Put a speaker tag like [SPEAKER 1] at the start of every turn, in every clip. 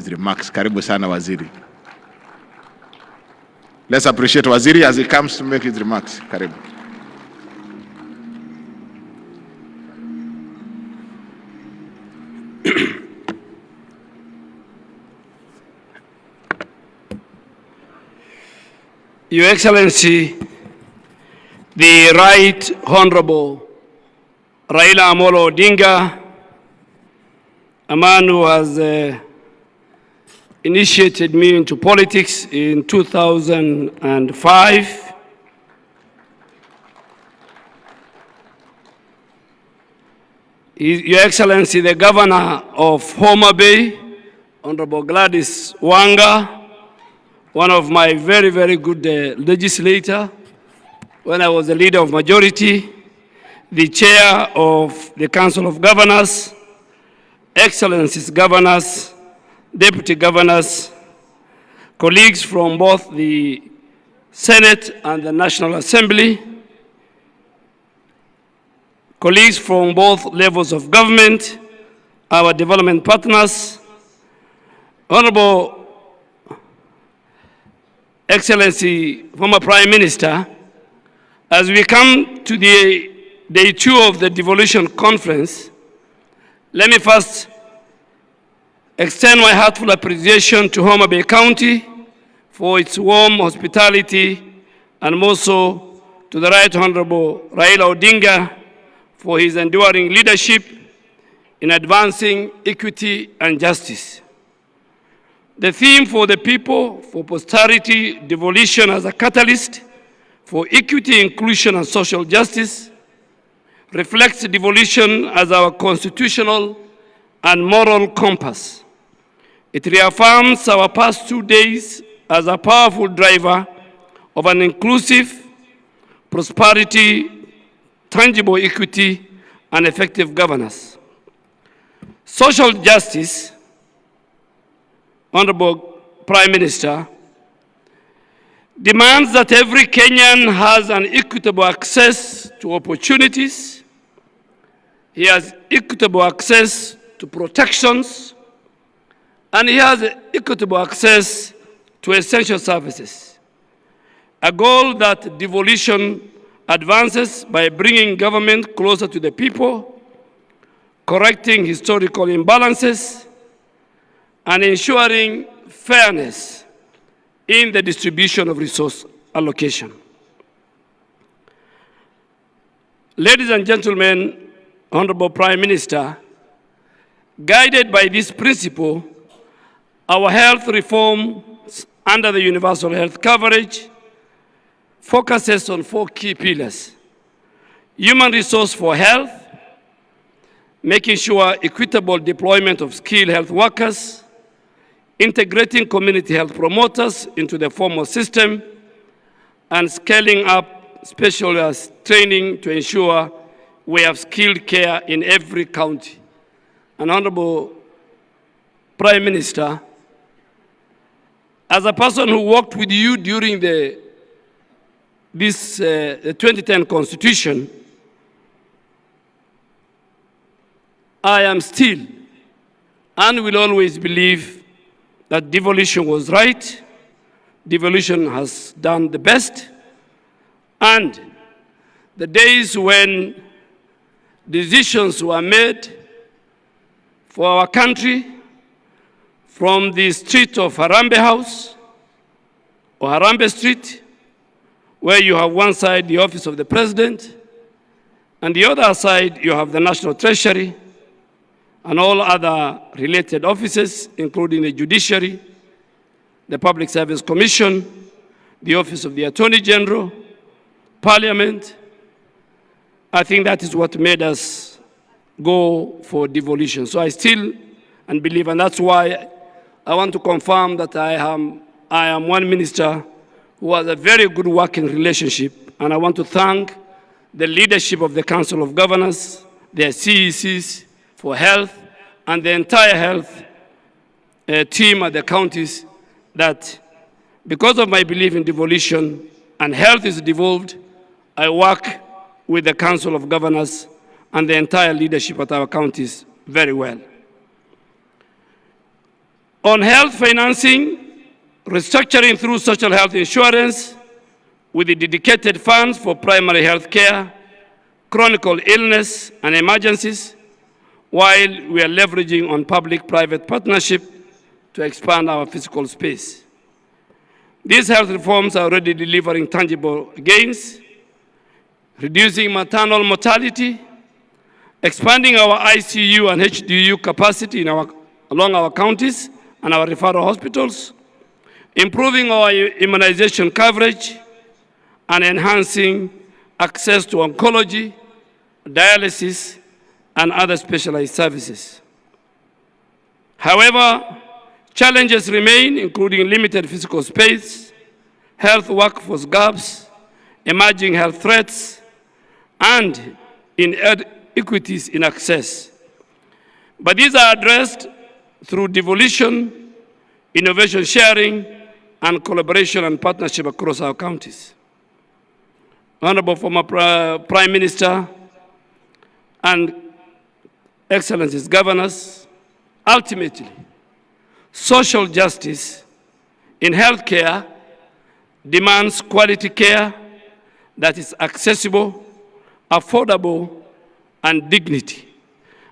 [SPEAKER 1] remarks. Karibu sana Waziri. Let's appreciate Waziri as he comes to make his remarks. Karibu.
[SPEAKER 2] Your Excellency, the Right Honorable Raila Odinga, a man who has initiated me into politics in 2005. Your Excellency, the Governor of Homa Bay, Honorable Gladys Wanga, one of my very, very good legislator when I was the leader of majority, the chair of the Council of Governors, Excellencies governors, deputy governors, colleagues from both the Senate and the National Assembly, colleagues from both levels of government, our development partners, Honorable Excellency, former Prime Minister, as we come to the day 2 of the devolution conference, let me first extend my heartfelt appreciation to Homa Bay County for its warm hospitality, and also to the Right Honorable Raila Odinga for his enduring leadership in advancing equity and justice. The theme for the people, for posterity, devolution as a catalyst for equity, inclusion, and social justice, reflects devolution as our constitutional and moral compass. It reaffirms our past 2 days as a powerful driver of an inclusive prosperity, tangible equity, and effective governance. Social justice, Honorable Prime Minister, demands that every Kenyan has an equitable access to opportunities. He has equitable access to protections, and he has equitable access to essential services. A goal that devolution advances by bringing government closer to the people, correcting historical imbalances, and ensuring fairness in the distribution of resource allocation. Ladies and gentlemen, Honorable Prime Minister, guided by this principle, our health reforms under the universal health coverage focuses on 4 key pillars: human resource for health, making sure equitable deployment of skilled health workers, integrating community health promoters into the formal system, and scaling up specialist training to ensure we have skilled care in every county. And Honorable Prime Minister, as a person who worked with you during the 2010 Constitution, I am still and will always believe that devolution was right, devolution has done the best, and the days when decisions were made for our country from the street of Harambee House or Harambee Street, where you have one side the office of the president, and the other side you have the National Treasury, and all other related offices, including the Judiciary, the Public Service Commission, the Office of the Attorney General, Parliament. I think that is what made us go for devolution. So I still believe, and that's why I want to confirm that I am one minister who has a very good working relationship, and I want to thank the leadership of the Council of Governors, their CECs, for health, and the entire health team at the counties, that because of my belief in devolution and health is devolved, I work with the Council of Governors and the entire leadership at our counties very well. On health financing, restructuring through social health insurance with the dedicated funds for primary health care, chronic illness, and emergencies, while we are leveraging on public-private partnership to expand our physical space. These health reforms are already delivering tangible gains, reducing maternal mortality, expanding our ICU and HDU capacity along our counties and our referral hospitals, improving our immunization coverage, and enhancing access to oncology, dialysis, and other specialized services. However, challenges remain, including limited physical space, health workforce gaps, emerging health threats, and inequities in access. But these are addressed through devolution, innovation sharing, and collaboration and partnership across our counties. Honorable former Prime Minister and Excellencies, governors, ultimately, social justice in healthcare demands quality care that is accessible, affordable, and dignity.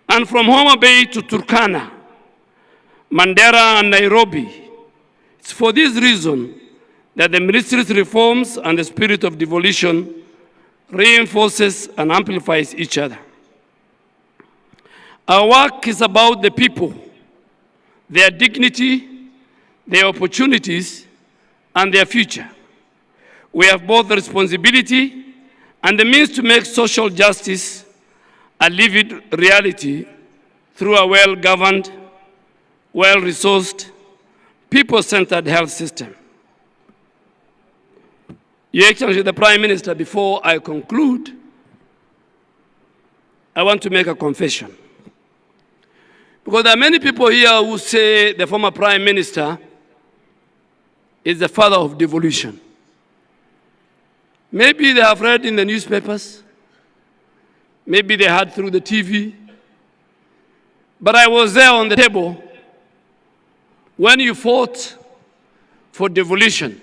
[SPEAKER 2] And from Homa Bay to Turkana, Mandera and Nairobi, it's for this reason that the ministry's reforms and the spirit of devolution reinforces and amplifies each other. Our work is about the people, their dignity, their opportunities, and their future. We have both the responsibility and the means to make social justice a lived reality through a well-governed, well-resourced, people-centered health system. Your Excellency, the Prime Minister, before I conclude, I want to make a confession. Because there are many people here who say the former Prime Minister is the father of devolution. Maybe they have read in the newspapers, maybe they heard through the TV, but I was there on the table when you fought for devolution.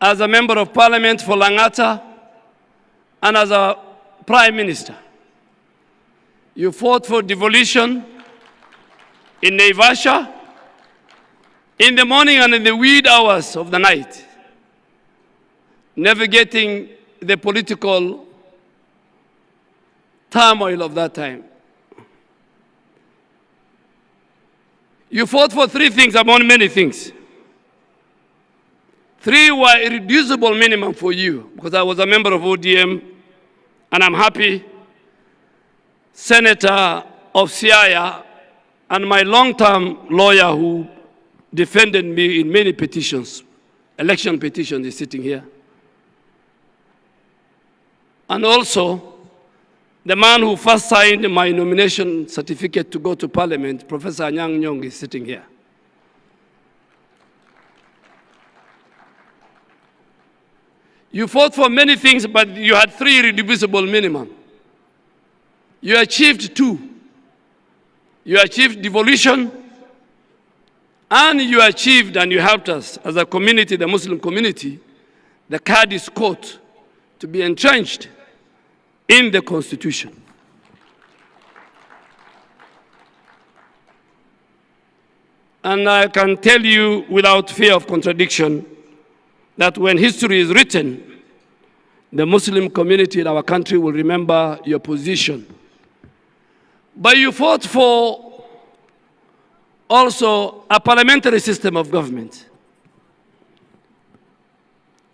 [SPEAKER 2] As a member of parliament for Langata and as a Prime Minister. You fought for devolution in Naivasha, in the morning and in the wee hours of the night, navigating the political turmoil of that time. You fought for three things among many things. Three were irreducible minimum for you, because I was a member of ODM, and I'm happy Senator of Siaya and my long-term lawyer who defended me in many petitions, election petitions, is sitting here. And also, the man who first signed my nomination certificate to go to Parliament, Professor Anyang' Nyong, is sitting here. You fought for many things, but you had three irreducible minimum. You achieved two. You achieved devolution, and you achieved and you helped us as a community, the Muslim community, the Qadi's court to be entrenched in the Constitution. And I can tell you without fear of contradiction that when history is written, the Muslim community in our country will remember your position. But you fought for also a parliamentary system of government.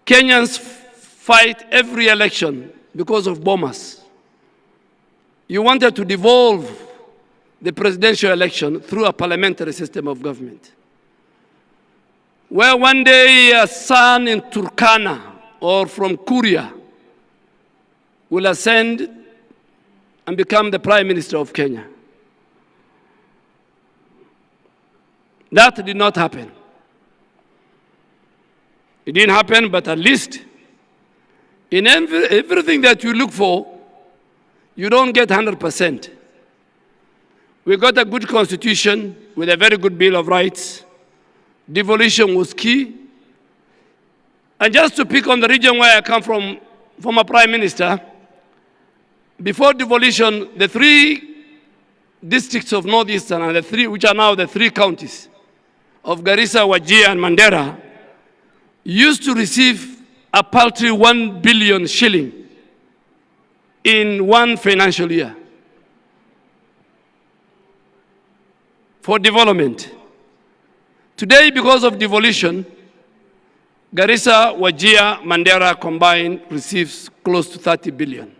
[SPEAKER 2] Kenyans fight every election because of bombers. You wanted to devolve the presidential election through a parliamentary system of government, where one day a son in Turkana or from Kuria will ascend and become the Prime Minister of Kenya. That did not happen. It didn't happen, but at least in everything that you look for, you don't get 100%. We got a good constitution with a very good Bill of Rights. Devolution was key. And just to pick on the region where I come from, former Prime Minister, before devolution, the 3 districts of Northeastern and the 3, which are now the 3 counties of Garissa, Wajir, and Mandera, used to receive a paltry 1 billion shilling in one financial year for development. Today, because of devolution, Garissa, Wajir, Mandera combined receives close to 30 billion.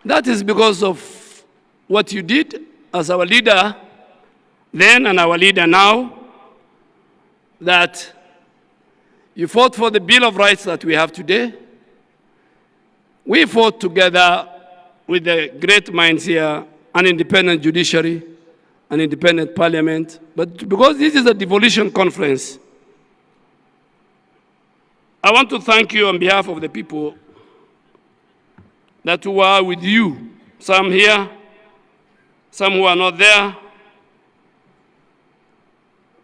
[SPEAKER 2] That is because of what you did as our leader then and our leader now, that you fought for the Bill of Rights that we have today. We fought together with the great minds here, an independent judiciary, an independent parliament. But because this is a devolution conference, I want to thank you on behalf of the people that who are with you, some here, some who are not there.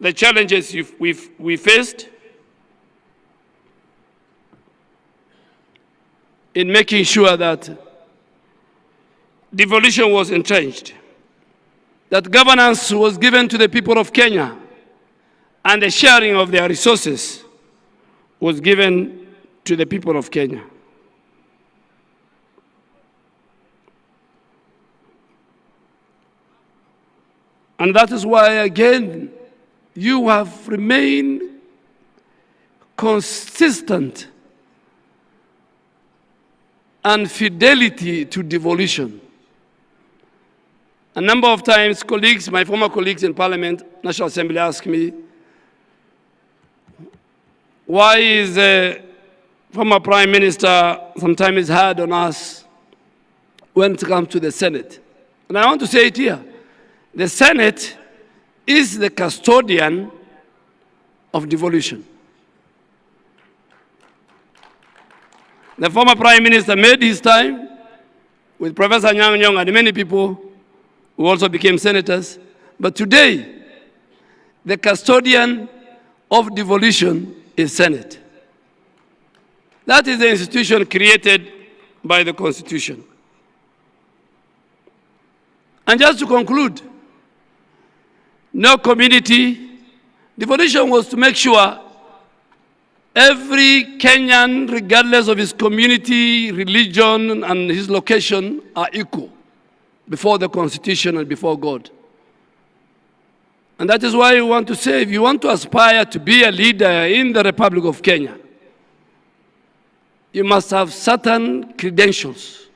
[SPEAKER 2] The challenges we faced in making sure that devolution was entrenched, that governance was given to the people of Kenya, and the sharing of their resources was given to the people of Kenya. And that is why, again, you have remained consistent and fidelity to devolution. A number of times, colleagues, my former colleagues in Parliament, National Assembly, ask me, why is the former Prime Minister sometimes hard on us when it comes to the Senate? And I want to say it here. The Senate is the custodian of devolution. The former Prime Minister made his time with Professor Nyang' Nyong'o and many people who also became senators. But today, the custodian of devolution is Senate. That is the institution created by the Constitution. And just to conclude, no community, devolution was to make sure every Kenyan, regardless of his community, religion, and his location, are equal before the Constitution and before God. And that is why we want to say, if you want to aspire to be a leader in the Republic of Kenya, you must have certain credentials.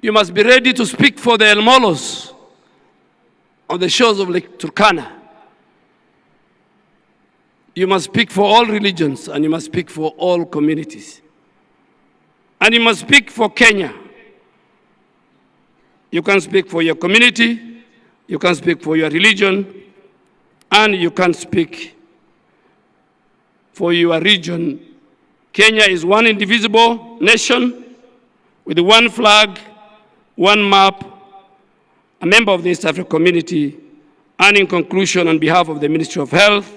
[SPEAKER 2] You must be ready to speak for the El Molos on the shores of Lake Turkana. You must speak for all religions, and you must speak for all communities. And you must speak for Kenya. You can speak for your community, you can speak for your religion, and you can speak for your region. Kenya is one indivisible nation with one flag, one map, a member of the East African community. And in conclusion, on behalf of the Ministry of Health,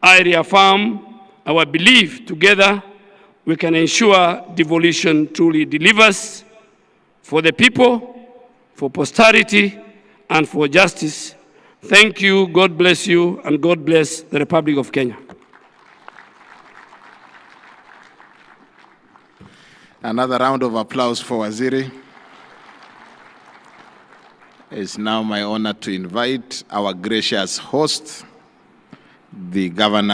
[SPEAKER 2] I reaffirm our belief together we can ensure devolution truly delivers for the people, for posterity, and for justice. Thank you, God bless you, and God bless the Republic of Kenya.
[SPEAKER 1] Another round of applause for Waziri. It's now my honor to invite our gracious host, the Governor